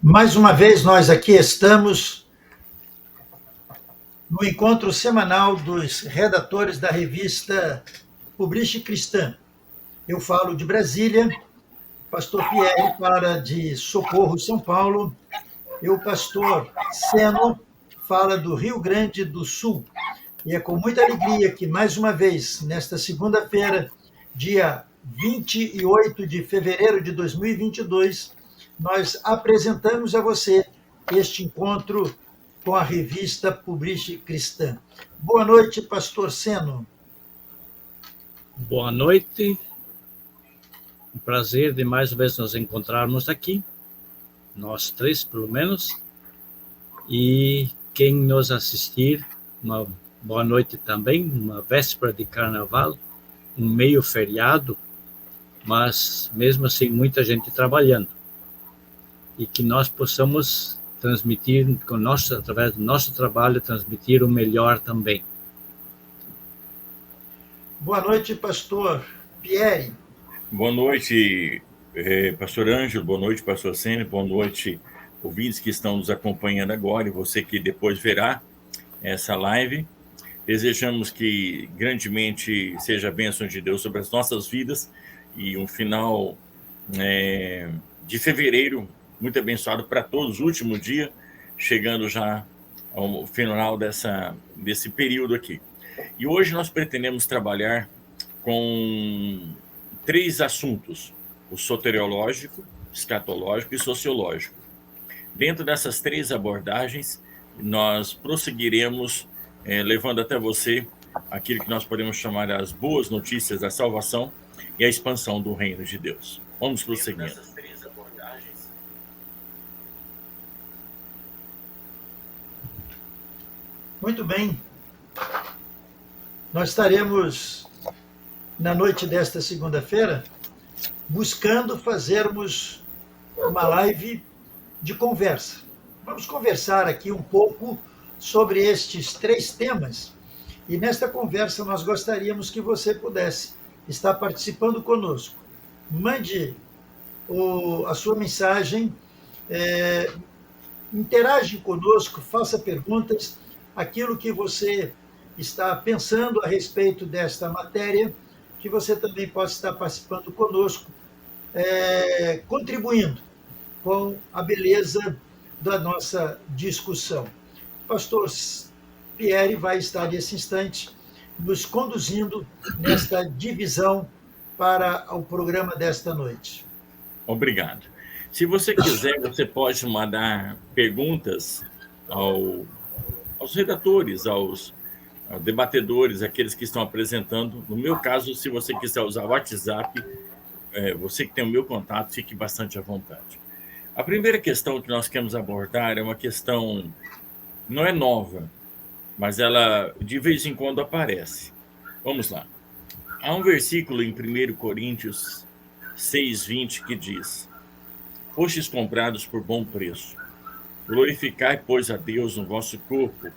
Mais uma vez, nós aqui estamos no encontro semanal dos redatores da revista Publish Cristã. Eu falo de Brasília, o pastor Pierre fala de Socorro, São Paulo, e o pastor Seno fala do Rio Grande do Sul. E é com muita alegria que, mais uma vez, nesta segunda-feira, dia 28 de fevereiro de 2022, nós apresentamos a você este encontro com a revista Publish Cristã. Boa noite, pastor Seno. Boa noite. Um prazer de mais uma vez nos encontrarmos aqui, nós três pelo menos, e quem nos assistir, uma boa noite também, uma véspera de carnaval, um meio feriado, mas mesmo assim muita gente trabalhando, e que nós possamos transmitir, através do nosso trabalho, transmitir o melhor também. Boa noite, pastor Pierre. Boa noite, pastor Ângelo, boa noite, pastor Sene, boa noite, ouvintes que estão nos acompanhando agora e você que depois verá essa live. Desejamos que grandemente seja a bênção de Deus sobre as nossas vidas e um final de fevereiro muito abençoado para todos, o último dia, chegando já ao final desse período aqui. E hoje nós pretendemos trabalhar com 3 assuntos: o soteriológico, escatológico e sociológico. Dentro dessas 3 abordagens, nós prosseguiremos levando até você aquilo que nós podemos chamar as boas notícias da salvação e a expansão do reino de Deus. Vamos prosseguindo. Muito bem. Nós estaremos, na noite desta segunda-feira, buscando fazermos uma live de conversa. Vamos conversar aqui um pouco sobre estes 3 temas. E nesta conversa nós gostaríamos que você pudesse estar participando conosco. Mande a sua mensagem, interage conosco, faça perguntas, aquilo que você está pensando a respeito desta matéria, que você também possa estar participando conosco, contribuindo com a beleza da nossa discussão. O pastor Pierre vai estar nesse instante nos conduzindo nesta divisão para o programa desta noite. Obrigado. Se você quiser, você pode mandar perguntas aos redatores, aos debatedores, aqueles que estão apresentando. No meu caso, se você quiser usar o WhatsApp, você que tem o meu contato, fique bastante à vontade. A primeira questão que nós queremos abordar é uma questão, não é nova, mas ela de vez em quando aparece. Vamos lá. Há um versículo em 1 Coríntios 6:20 que diz: "Fostes comprados por bom preço. Glorificai, pois, a Deus no vosso corpo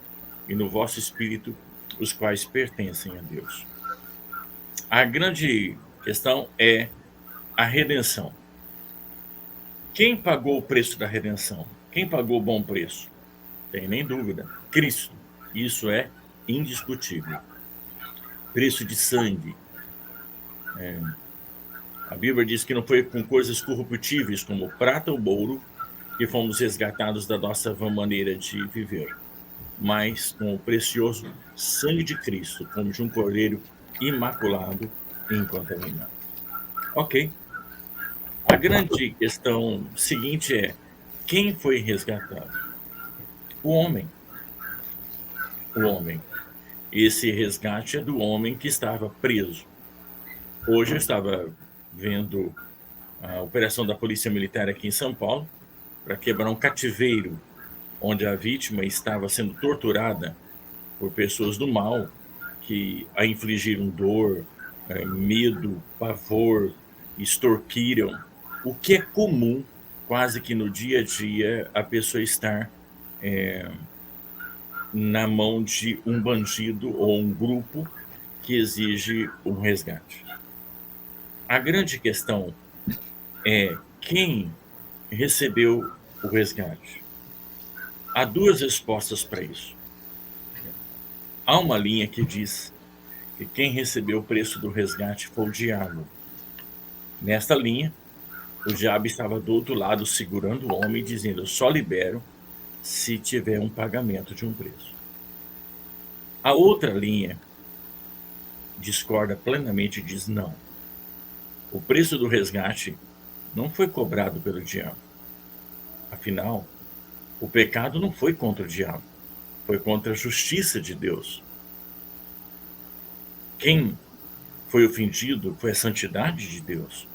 e no vosso espírito, os quais pertencem a Deus." A grande questão é a redenção. Quem pagou o preço da redenção? Quem pagou o bom preço? Tem nem dúvida. Cristo. Isso é indiscutível. Preço de sangue. A Bíblia diz que não foi com coisas corruptíveis como prata ou ouro que fomos resgatados da nossa vã maneira de viver, mas com o precioso sangue de Cristo, como de um cordeiro imaculado e incontaminado. Ok. A grande questão seguinte é: quem foi resgatado? O homem. O homem. Esse resgate é do homem que estava preso. Hoje eu estava vendo a operação da Polícia Militar aqui em São Paulo para quebrar um cativeiro onde a vítima estava sendo torturada por pessoas do mal que a infligiram dor, medo, pavor, extorquiram. O que é comum, quase que no dia a dia, a pessoa estar na mão de um bandido ou um grupo que exige um resgate. A grande questão é quem recebeu o resgate? Há duas respostas para isso. Há uma linha que diz que quem recebeu o preço do resgate foi o diabo. Nesta linha, o diabo estava do outro lado segurando o homem, dizendo: eu só libero se tiver um pagamento de um preço. A outra linha discorda plenamente e diz: não. O preço do resgate não foi cobrado pelo diabo. Afinal, o pecado não foi contra o diabo, foi contra a justiça de Deus. Quem foi ofendido foi a santidade de Deus.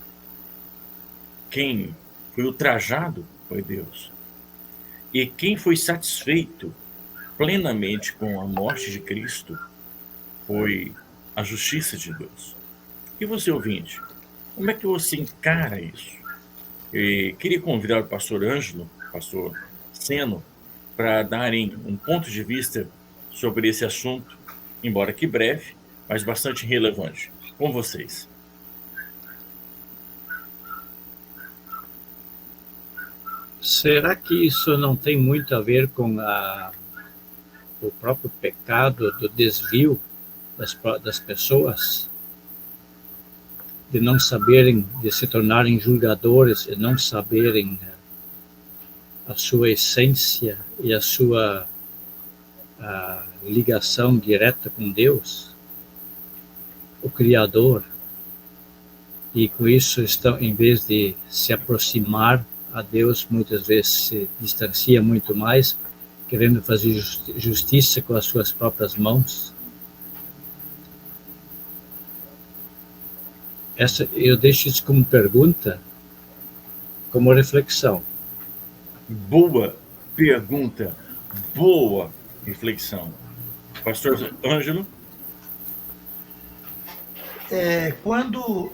Quem foi ultrajado foi Deus. E quem foi satisfeito plenamente com a morte de Cristo foi a justiça de Deus. E você, ouvinte, como é que você encara isso? E queria convidar o pastor Ângelo, pastor Seno, para darem um ponto de vista sobre esse assunto, embora que breve, mas bastante relevante. Com vocês. Será que isso não tem muito a ver com o próprio pecado do desvio das pessoas? De não saberem, de se tornarem julgadores e não saberem a sua essência e a sua ligação direta com Deus, o Criador, e com isso estão, em vez de se aproximar a Deus, muitas vezes se distancia muito mais, querendo fazer justiça com as suas próprias mãos. Eu deixo isso como pergunta, como reflexão. Boa pergunta, boa reflexão. Pastor Ângelo? Quando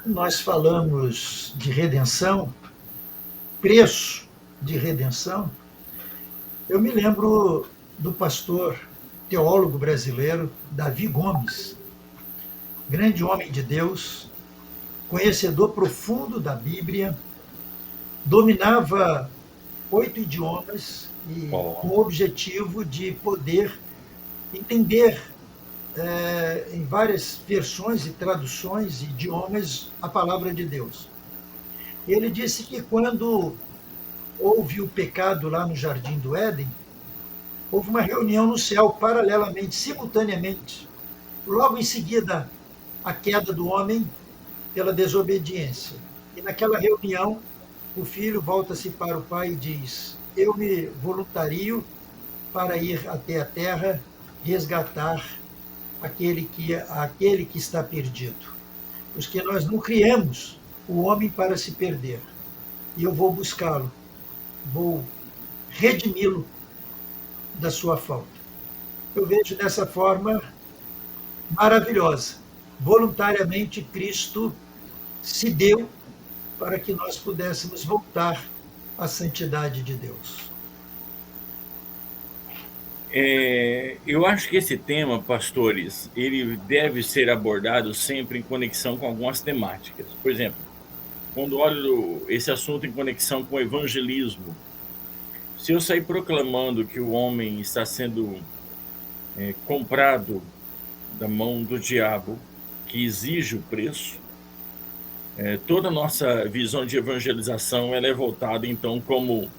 nós falamos de redenção, preço de redenção, eu me lembro do pastor teólogo brasileiro Davi Gomes, grande homem de Deus, conhecedor profundo da Bíblia, dominava 8 idiomas e com o objetivo de poder entender em várias versões e traduções e idiomas a palavra de Deus. Ele disse que quando houve o pecado lá no Jardim do Éden, houve uma reunião no céu paralelamente, simultaneamente, logo em seguida a queda do homem pela desobediência. E naquela reunião, o filho volta-se para o pai e diz: eu me voluntario para ir até a terra resgatar aquele que está perdido. Porque nós não criamos o homem para se perder. E eu vou buscá-lo, vou redimi-lo da sua falta. Eu vejo dessa forma maravilhosa. Voluntariamente, Cristo se deu para que nós pudéssemos voltar à santidade de Deus. Eu acho que esse tema, pastores, ele deve ser abordado sempre em conexão com algumas temáticas. Por exemplo, quando olho esse assunto em conexão com o evangelismo, se eu sair proclamando que o homem está sendo comprado da mão do diabo, que exige o preço, toda a nossa visão de evangelização ela é voltada, então, como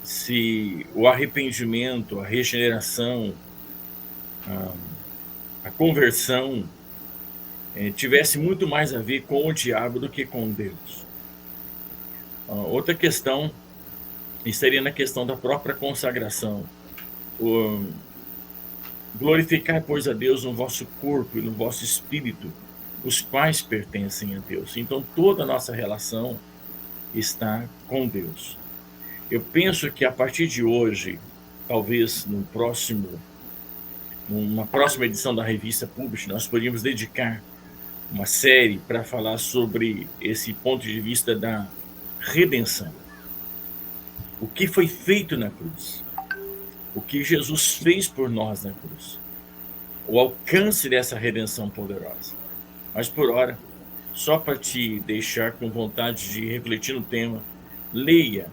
se o arrependimento, a regeneração, a conversão tivesse muito mais a ver com o diabo do que com Deus. Outra questão estaria na questão da própria consagração. Glorificar, pois, a Deus no vosso corpo e no vosso espírito, os quais pertencem a Deus. Então, toda a nossa relação está com Deus. Eu penso que a partir de hoje, talvez numa próxima edição da revista Publish, nós poderíamos dedicar uma série para falar sobre esse ponto de vista da redenção. O que foi feito na cruz? O que Jesus fez por nós na cruz? O alcance dessa redenção poderosa. Mas por hora, só para te deixar com vontade de refletir no tema, leia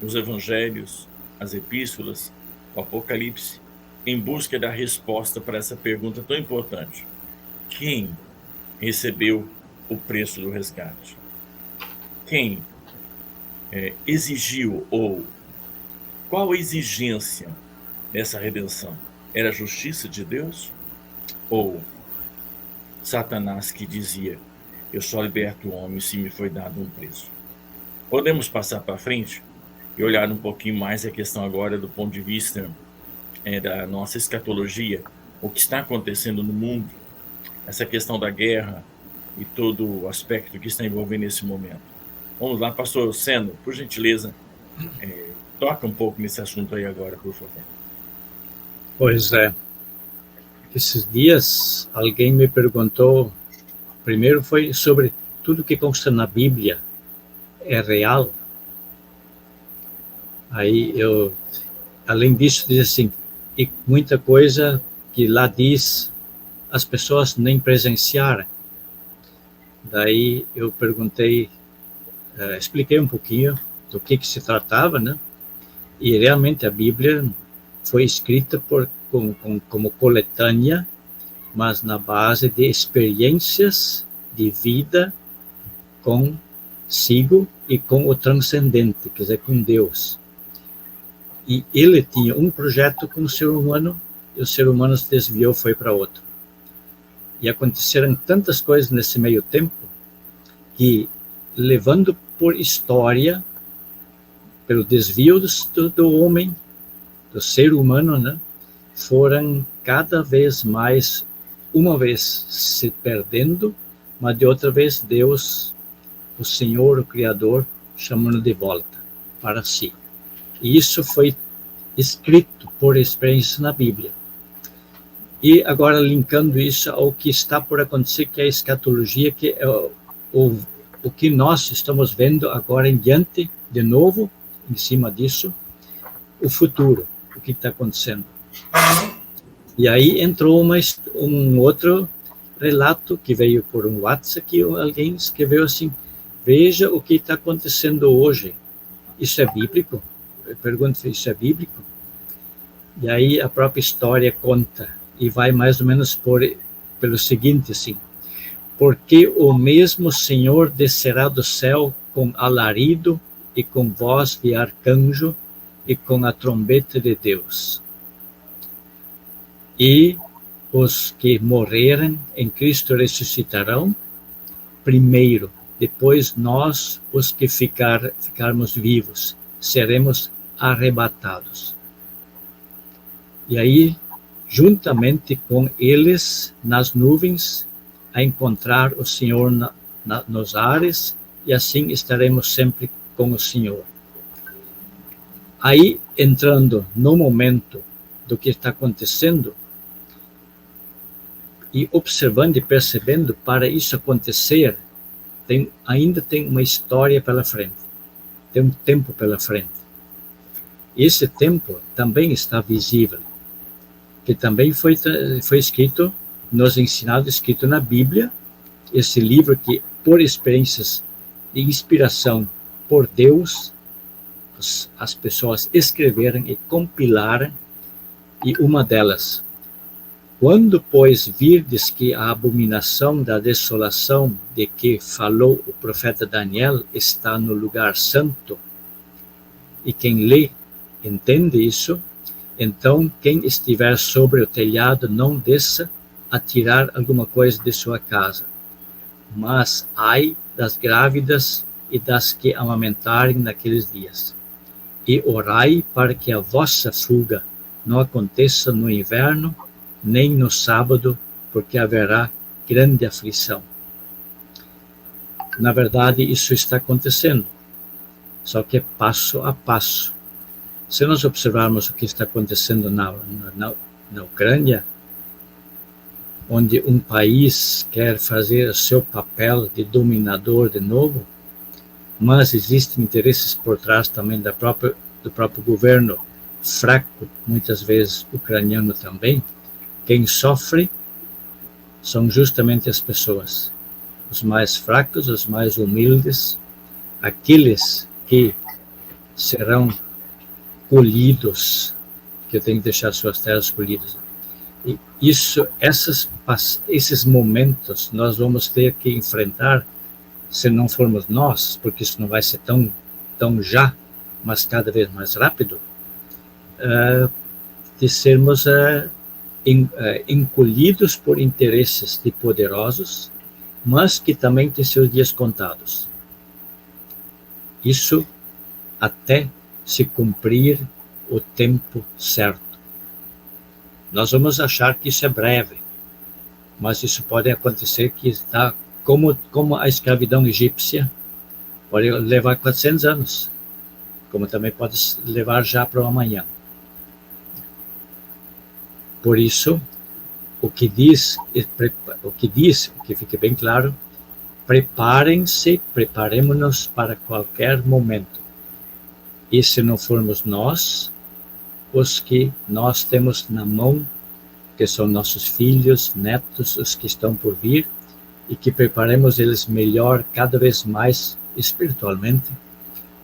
os evangelhos, as epístolas, o Apocalipse, em busca da resposta para essa pergunta tão importante: quem recebeu o preço do resgate? Quem exigiu, ou qual a exigência dessa redenção? Era a justiça de Deus? Ou Satanás, que dizia: eu só liberto o homem se me foi dado um preço? Podemos passar para frente e olhar um pouquinho mais a questão agora do ponto de vista da nossa escatologia, o que está acontecendo no mundo, essa questão da guerra e todo o aspecto que está envolvendo nesse momento. Vamos lá, pastor Seno, por gentileza, toca um pouco nesse assunto aí agora, por favor. Pois é. Esses dias alguém me perguntou, primeiro foi sobre tudo que consta na Bíblia é real. Aí eu, além disso, diz assim, e muita coisa que lá diz, as pessoas nem presenciaram. Daí eu perguntei, expliquei um pouquinho do que se tratava, né? E realmente a Bíblia foi escrita como coletânea, mas na base de experiências de vida consigo e com o transcendente, quer dizer, com Deus. E ele tinha um projeto com o ser humano, e o ser humano se desviou, foi para outro. E aconteceram tantas coisas nesse meio tempo, que, levando por história, pelo desvio do homem, do ser humano, né, foram cada vez mais, uma vez se perdendo, mas de outra vez Deus, o Senhor, o Criador, chamando de volta para si. E isso foi escrito por experiência na Bíblia. E agora linkando isso ao que está por acontecer, que é a escatologia, que é o que nós estamos vendo agora em diante, de novo, em cima disso, o futuro, o que está acontecendo. E aí entrou um outro relato que veio por um WhatsApp, que alguém escreveu assim, veja o que está acontecendo hoje. Isso é bíblico? Eu pergunto se isso é bíblico. E aí a própria história conta, e vai mais ou menos pelo seguinte, assim, porque o mesmo Senhor descerá do céu com alarido e com voz de arcanjo e com a trombeta de Deus. E os que morrerem em Cristo ressuscitarão primeiro, depois nós, os que ficarmos vivos, seremos arrebatados. E aí, juntamente com eles, nas nuvens, a encontrar o Senhor nos ares, e assim estaremos sempre com o Senhor. Aí, entrando no momento do que está acontecendo, e observando e percebendo, para isso acontecer, ainda tem uma história pela frente, tem um tempo pela frente. Esse tempo também está visível, que também foi escrito, nos ensinado, escrito na Bíblia, esse livro que, por experiências de inspiração por Deus, as pessoas escreveram e compilaram, e uma delas, quando, pois, virdes que a abominação da desolação de que falou o profeta Daniel está no lugar santo, e quem lê entende isso, então quem estiver sobre o telhado não desça a tirar alguma coisa de sua casa. Mas ai das grávidas e das que amamentarem naqueles dias. E orai para que a vossa fuga não aconteça no inverno, nem no sábado, porque haverá grande aflição. Na verdade, isso está acontecendo, só que é passo a passo. Se nós observarmos o que está acontecendo na Ucrânia, onde um país quer fazer o seu papel de dominador de novo, mas existem interesses por trás também do próprio governo fraco, muitas vezes ucraniano também. Quem sofre são justamente as pessoas, os mais fracos, os mais humildes, aqueles que serão colhidos, que eu tenho que deixar suas terras colhidas. E esses momentos nós vamos ter que enfrentar, se não formos nós, porque isso não vai ser tão já, mas cada vez mais rápido, de sermos encolhidos por interesses de poderosos, mas que também têm seus dias contados. Isso até se cumprir o tempo certo. Nós vamos achar que isso é breve, mas isso pode acontecer que está como a escravidão egípcia, pode levar 400 anos, como também pode levar já para o amanhã. Por isso, o que fique bem claro, preparemos-nos para qualquer momento. E se não formos nós, os que nós temos na mão, que são nossos filhos, netos, os que estão por vir, e que preparemos eles melhor, cada vez mais espiritualmente,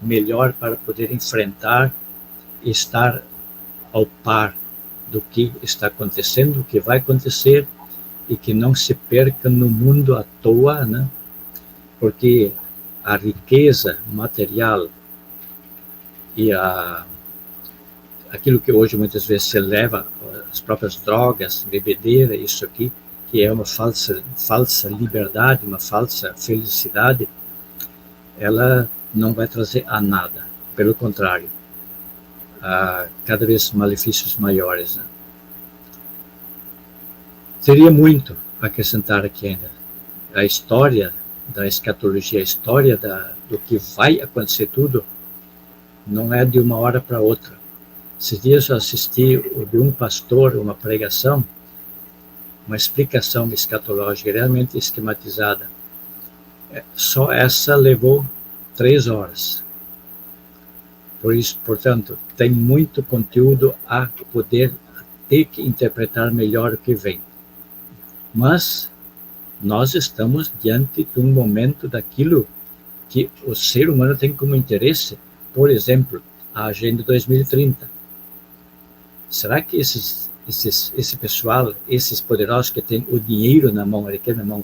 melhor para poder enfrentar e estar ao par do que está acontecendo, o que vai acontecer, e que não se perca no mundo à toa, né? Porque a riqueza material e aquilo que hoje muitas vezes se leva, as próprias drogas, bebedeira, isso aqui, que é uma falsa liberdade, uma falsa felicidade, ela não vai trazer a nada. Pelo contrário, cada vez malefícios maiores. Né? Teria muito a acrescentar aqui ainda. A história da escatologia, a história do que vai acontecer tudo, não é de uma hora para outra. Esses dias eu assisti de um pastor, uma pregação, uma explicação escatológica realmente esquematizada. Só essa levou 3 horas. Por isso, portanto, tem muito conteúdo a poder ter que interpretar melhor o que vem. Mas nós estamos diante de um momento daquilo que o ser humano tem como interesse, por exemplo, a Agenda 2030. Será que esse pessoal, esses poderosos que têm o dinheiro na mão, a riqueza na mão,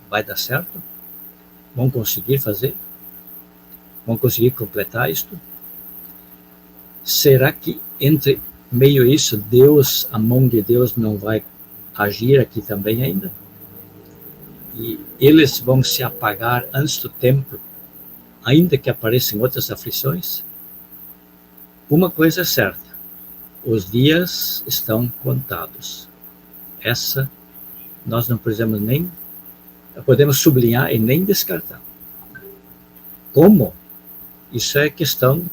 vai dar certo? Vão conseguir fazer? Vão conseguir completar isto? Será que entre meio a isso, a mão de Deus não vai agir aqui também ainda? E eles vão se apagar antes do tempo, ainda que apareçam outras aflições? Uma coisa é certa, os dias estão contados. Essa nós não podemos sublinhar e nem descartar. Como? Isso é questão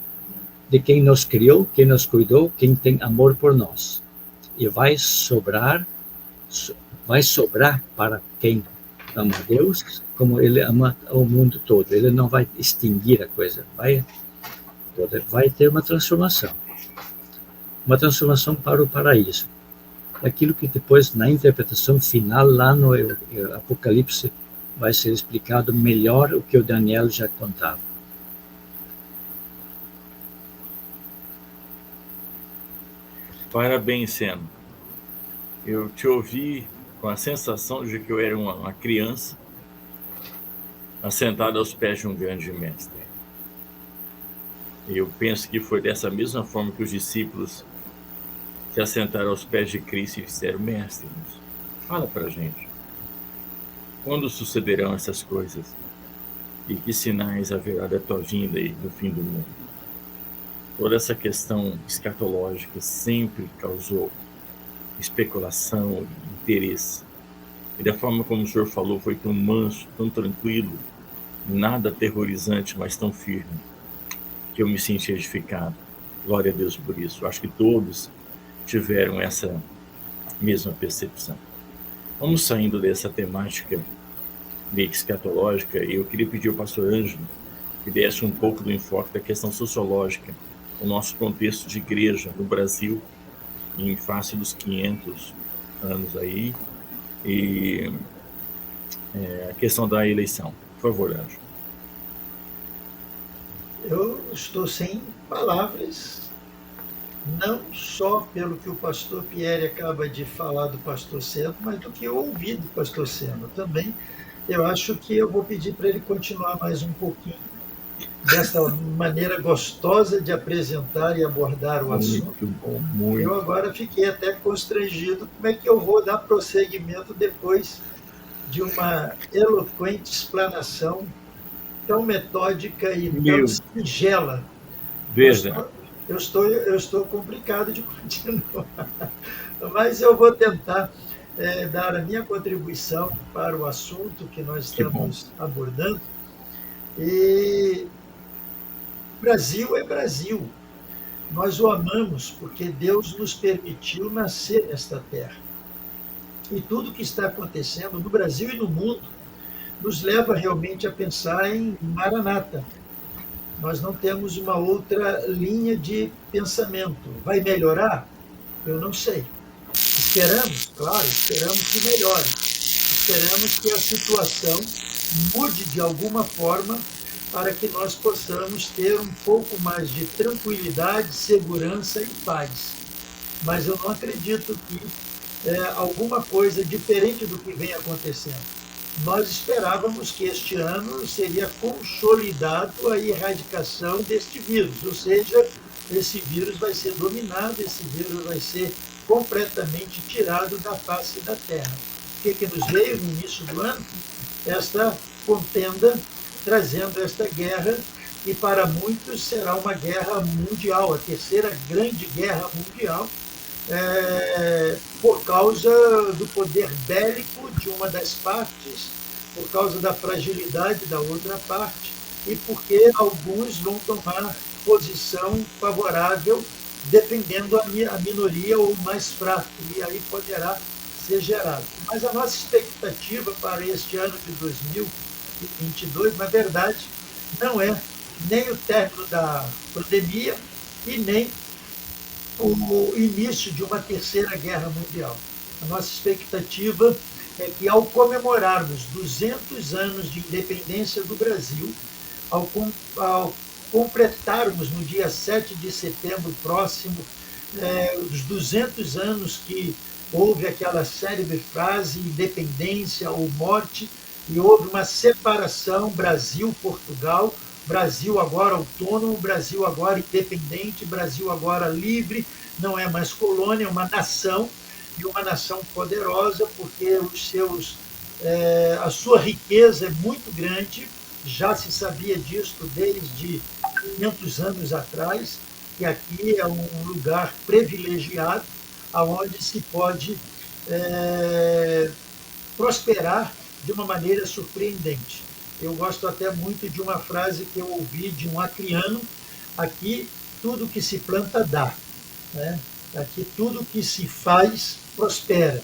de quem nos criou, quem nos cuidou, quem tem amor por nós. E vai sobrar para quem ama a Deus, como ele ama o mundo todo. Ele não vai extinguir a coisa, vai ter uma transformação para o paraíso. Aquilo que depois, na interpretação final, lá no Apocalipse, vai ser explicado melhor o que o Daniel já contava. Parabéns, Seno. Eu te ouvi com a sensação de que eu era uma criança assentada aos pés de um grande mestre. E eu penso que foi dessa mesma forma que os discípulos se assentaram aos pés de Cristo e disseram: Mestre, fala para a gente, quando sucederão essas coisas? E que sinais haverá da tua vinda e do fim do mundo? Toda essa questão escatológica sempre causou especulação, interesse. E da forma como o senhor falou, foi tão manso, tão tranquilo, nada aterrorizante, mas tão firme, que eu me senti edificado. Glória a Deus por isso. Acho que todos tiveram essa mesma percepção. Vamos saindo dessa temática meio escatológica, e eu queria pedir ao pastor Ângelo que desse um pouco do enfoque da questão sociológica, o nosso contexto de igreja no Brasil, em face dos 500 anos aí, e a questão da eleição. Por favor, Ângelo. Eu estou sem palavras, não só pelo que o pastor Pierre acaba de falar do pastor Seno, mas do que eu ouvi do pastor Seno também. Eu acho que eu vou pedir para ele continuar mais um pouquinho dessa maneira gostosa de apresentar e abordar o assunto. Muito bom, Eu muito. agora fiquei até constrangido como é que eu vou dar prosseguimento depois de uma eloquente explanação tão metódica e tão Meu, singela. Eu veja, estou, eu estou complicado de continuar, mas eu vou tentar dar a minha contribuição para o assunto que nós que bom. estamos abordando. E Brasil é Brasil. Nós o amamos porque Deus nos permitiu nascer nesta terra. E tudo que está acontecendo no Brasil e no mundo nos leva realmente a pensar em Maranata. Nós não temos uma outra linha de pensamento. Vai melhorar? Eu não sei. Esperamos, claro, esperamos que melhore. Esperamos que a situação mude de alguma forma para que nós possamos ter um pouco mais de tranquilidade, segurança e paz. Mas eu não acredito que alguma coisa diferente do que vem acontecendo. Nós esperávamos que este ano seria consolidado a erradicação deste vírus, ou seja, esse vírus vai ser dominado, esse vírus vai ser completamente tirado da face da Terra. O que nos veio no início do ano? Esta contenda, trazendo esta guerra, que para muitos será uma guerra mundial, a terceira grande guerra mundial, por causa do poder bélico de uma das partes, por causa da fragilidade da outra parte, e porque alguns vão tomar posição favorável defendendo a minoria ou o mais fraco, e aí poderá ser gerado. Mas a nossa expectativa para este ano de 2022, na verdade, não é nem o término da pandemia e nem o início de uma terceira guerra mundial. A nossa expectativa é que, ao comemorarmos 200 anos de independência do Brasil, ao completarmos no dia 7 de setembro próximo os 200 anos que houve aquela célebre frase independência ou morte, e houve uma separação Brasil-Portugal, Brasil agora autônomo, Brasil agora independente, Brasil agora livre, não é mais colônia, é uma nação, e uma nação poderosa, porque a sua riqueza é muito grande, já se sabia disso desde 500 anos atrás, que aqui é um lugar privilegiado, onde se pode prosperar de uma maneira surpreendente. Eu gosto até muito de uma frase que eu ouvi de um acriano: aqui tudo que se planta dá, né? Aqui tudo que se faz prospera.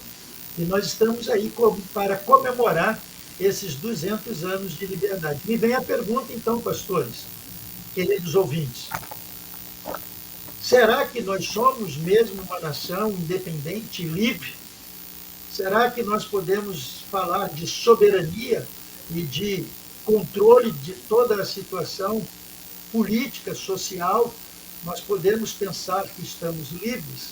E nós estamos aí para comemorar esses 200 anos de liberdade. Me vem a pergunta, então, pastores, queridos ouvintes: será que nós somos mesmo uma nação independente e livre? Será que nós podemos falar de soberania e de controle de toda a situação política, social? Nós podemos pensar que estamos livres?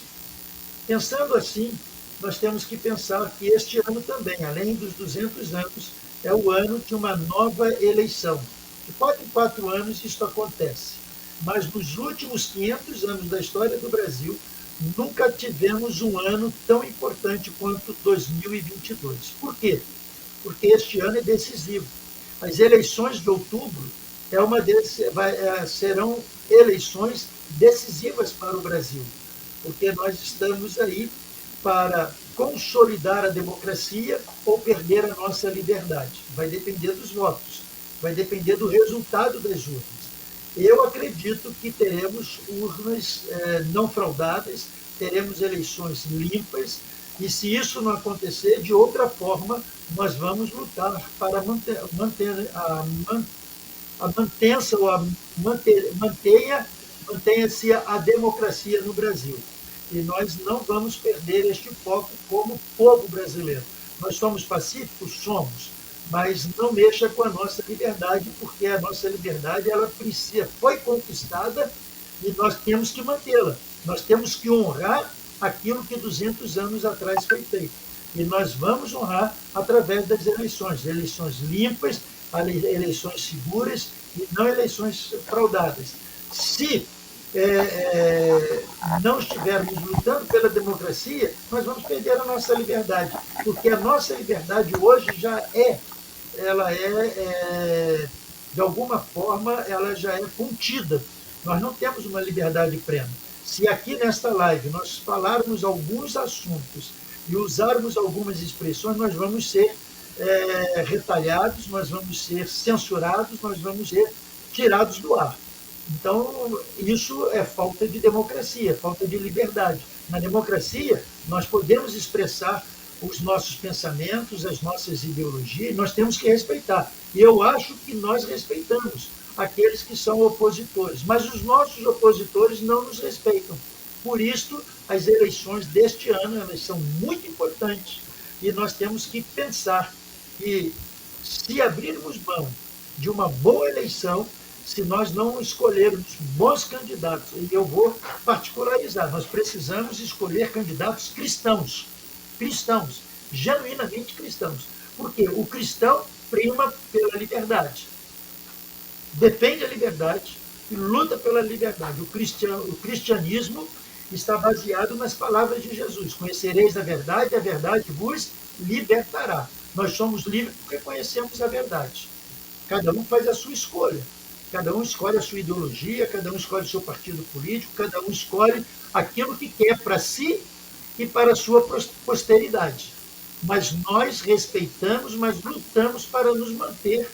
Pensando assim, nós temos que pensar que este ano também, além dos 200 anos, é o ano de uma nova eleição. De 4 em 4 anos isso acontece. Mas nos últimos 500 anos da história do Brasil, nunca tivemos um ano tão importante quanto 2022. Por quê? Porque este ano é decisivo. As eleições de outubro serão eleições decisivas para o Brasil, porque nós estamos aí para consolidar a democracia ou perder a nossa liberdade. Vai depender dos votos, vai depender do resultado das urnas. Eu acredito que teremos urnas não fraudáveis, teremos eleições limpas, e se isso não acontecer, de outra forma, nós vamos lutar para mantenha-se a democracia no Brasil. E nós não vamos perder este foco como povo brasileiro. Nós somos pacíficos? Somos. mas não mexa com a nossa liberdade, porque a nossa liberdade ela foi conquistada e nós temos que mantê-la. Nós temos que honrar aquilo que 200 anos atrás foi feito. E nós vamos honrar através das eleições limpas, eleições seguras e não eleições fraudadas. Se não estivermos lutando pela democracia, nós vamos perder a nossa liberdade, porque a nossa liberdade hoje ela de alguma forma, ela já é contida. Nós não temos uma liberdade plena. Se aqui nesta live nós falarmos alguns assuntos e usarmos algumas expressões, nós vamos ser retalhados, nós vamos ser censurados, nós vamos ser tirados do ar. Então, isso é falta de democracia, falta de liberdade. Na democracia, nós podemos expressar os nossos pensamentos, as nossas ideologias, nós temos que respeitar. E eu acho que nós respeitamos aqueles que são opositores, mas os nossos opositores não nos respeitam. Por isso, as eleições deste ano elas são muito importantes e nós temos que pensar que, se abrirmos mão de uma boa eleição, se nós não escolhermos bons candidatos, e eu vou particularizar, nós precisamos escolher candidatos cristãos, genuinamente cristãos, porque o cristão prima pela liberdade, defende a liberdade e luta pela liberdade. O cristianismo está baseado nas palavras de Jesus: conhecereis a verdade vos libertará. Nós somos livres porque conhecemos a verdade. Cada um faz a sua escolha. Cada um escolhe a sua ideologia, cada um escolhe o seu partido político, cada um escolhe aquilo que quer para si e para a sua posteridade. Mas nós respeitamos, mas lutamos para nos manter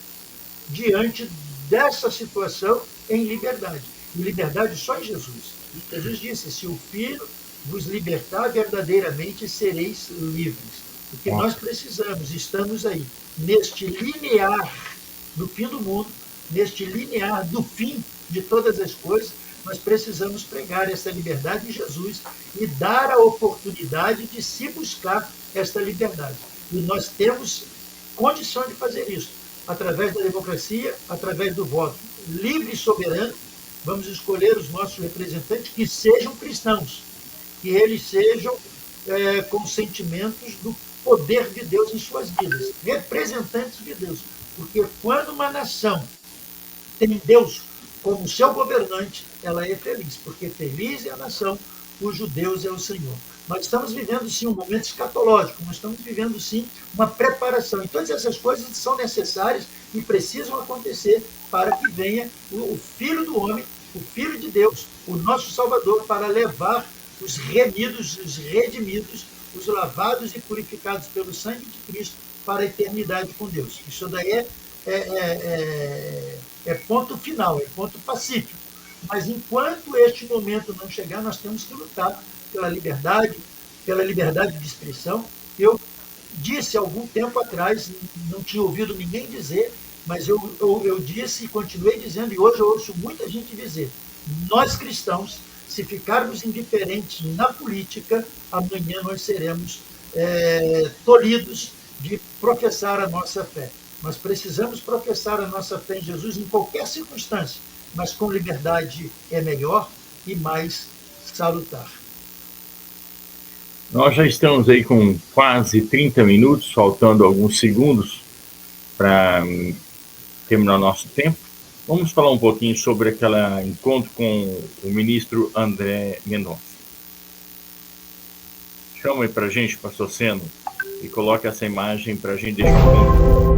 diante dessa situação em liberdade. E liberdade só em Jesus. Jesus disse: se o Filho vos libertar, verdadeiramente sereis livres. O que nós precisamos, estamos aí, neste linear do fim do mundo, neste linear do fim de todas as coisas, nós precisamos pregar essa liberdade em Jesus e dar a oportunidade de se buscar esta liberdade. E nós temos condição de fazer isso, através da democracia, através do voto livre e soberano. Vamos escolher os nossos representantes que sejam cristãos, que eles sejam com sentimentos do poder de Deus em suas vidas, representantes de Deus. Porque quando uma nação tem Deus como seu governante, ela é feliz, porque feliz é a nação cujo Deus é o Senhor. Nós estamos vivendo, sim, um momento escatológico, nós estamos vivendo, sim, uma preparação. E todas essas coisas são necessárias e precisam acontecer para que venha o Filho do Homem, o Filho de Deus, o nosso Salvador, para levar os remidos, os redimidos, os lavados e purificados pelo sangue de Cristo para a eternidade com Deus. Isso daí é ponto final, é ponto pacífico. Mas enquanto este momento não chegar, nós temos que lutar pela liberdade de expressão. Eu disse algum tempo atrás, não tinha ouvido ninguém dizer, mas eu disse e continuei dizendo, e hoje eu ouço muita gente dizer: nós cristãos, se ficarmos indiferentes na política, amanhã nós seremos tolhidos de professar a nossa fé. Nós precisamos professar a nossa fé em Jesus em qualquer circunstância, mas com liberdade é melhor e mais salutar. Nós já estamos aí com quase 30 minutos, faltando alguns segundos para terminar nosso tempo. Vamos falar um pouquinho sobre aquele encontro com o ministro André Mendonça. Chama aí para a gente, pastor Seno, e coloque essa imagem para a gente deixar um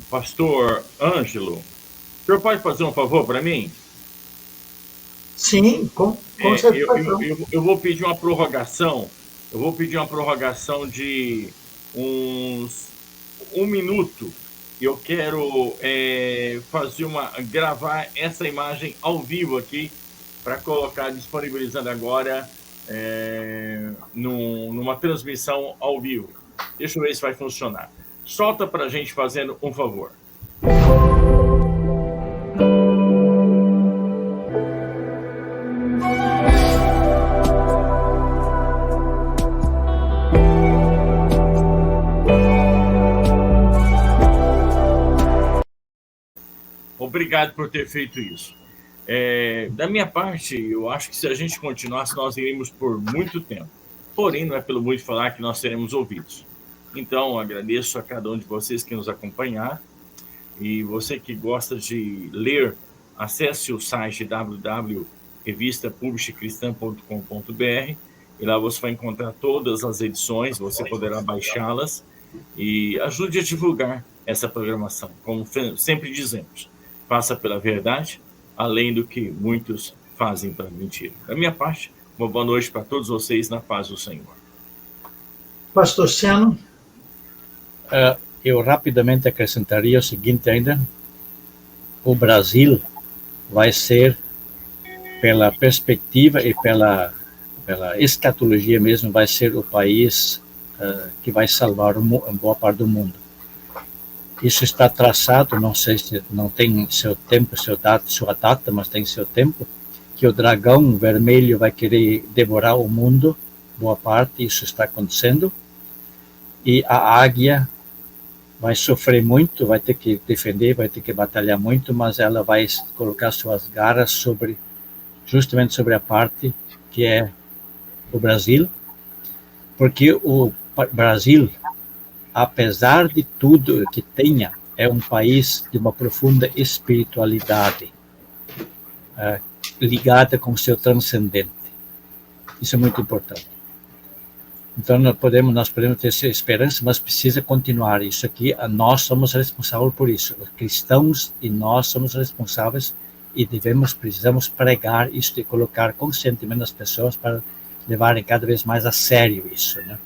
Pastor Ângelo, o senhor pode fazer um favor para mim? Sim, com satisfação. Eu vou pedir uma prorrogação. Eu vou pedir uma prorrogação de uns 1 minuto. Eu quero gravar essa imagem ao vivo aqui para colocar, disponibilizando agora numa transmissão ao vivo. Deixa eu ver se vai funcionar. Solta para a gente fazendo um favor. Obrigado por ter feito isso. Da minha parte, eu acho que se a gente continuasse, nós iríamos por muito tempo. Porém, não é pelo muito falar que nós seremos ouvidos. Então, agradeço a cada um de vocês que nos acompanhar. E você que gosta de ler, acesse o site www.revistapublicacristã.com.br e lá você vai encontrar todas as edições, você poderá baixá-las e ajude a divulgar essa programação. Como sempre dizemos, faça pela verdade, além do que muitos fazem pela mentira. Da minha parte, uma boa noite para todos vocês, na paz do Senhor. Pastor Seno. Eu rapidamente acrescentaria o seguinte ainda: o Brasil vai ser, pela perspectiva e pela escatologia mesmo, vai ser o país que vai salvar boa parte do mundo. Isso está traçado, não sei se não tem seu tempo, sua data, mas tem seu tempo, que o dragão vermelho vai querer devorar o mundo, boa parte, isso está acontecendo, e a águia vai sofrer muito, vai ter que defender, vai ter que batalhar muito, mas ela vai colocar suas garras justamente sobre a parte que é o Brasil, porque o Brasil, apesar de tudo que tenha, é um país de uma profunda espiritualidade, ligada com o seu transcendente. Isso é muito importante. Então, nós podemos ter essa esperança, mas precisa continuar. Isso aqui, nós somos responsáveis por isso. Os cristãos e nós somos responsáveis e precisamos pregar isso e colocar conscientemente as pessoas para levarem cada vez mais a sério isso, né?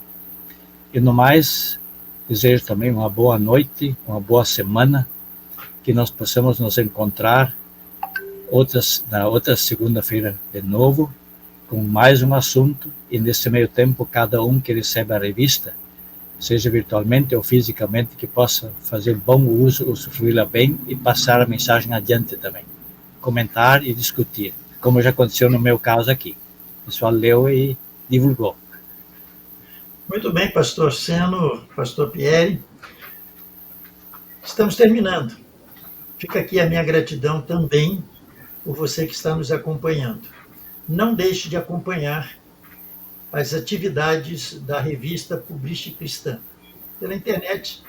E no mais, desejo também uma boa noite, uma boa semana, que nós possamos nos encontrar na outra segunda-feira de novo, com mais um assunto, e nesse meio tempo, cada um que recebe a revista, seja virtualmente ou fisicamente, que possa fazer bom uso, usufruí-la bem e passar a mensagem adiante também. Comentar e discutir, como já aconteceu no meu caso aqui. O pessoal leu e divulgou. Muito bem, pastor Seno, pastor Pierre. Estamos terminando. Fica aqui a minha gratidão também por você que está nos acompanhando. Não deixe de acompanhar as atividades da revista Publish Cristã. Pela internet,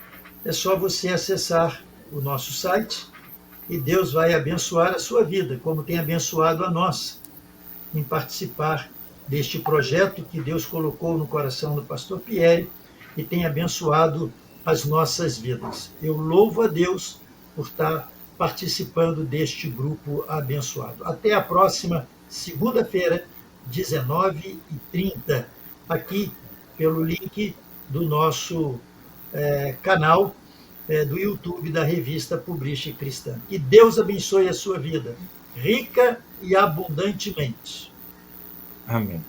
é só você acessar o nosso site e Deus vai abençoar a sua vida, como tem abençoado a nossa, em participar deste projeto que Deus colocou no coração do pastor Pierre e tem abençoado as nossas vidas. Eu louvo a Deus por estar participando deste grupo abençoado. Até a próxima segunda-feira, 19h30, aqui pelo link do nosso canal do YouTube da revista Publish Cristã. Que Deus abençoe a sua vida, rica e abundantemente. Amém.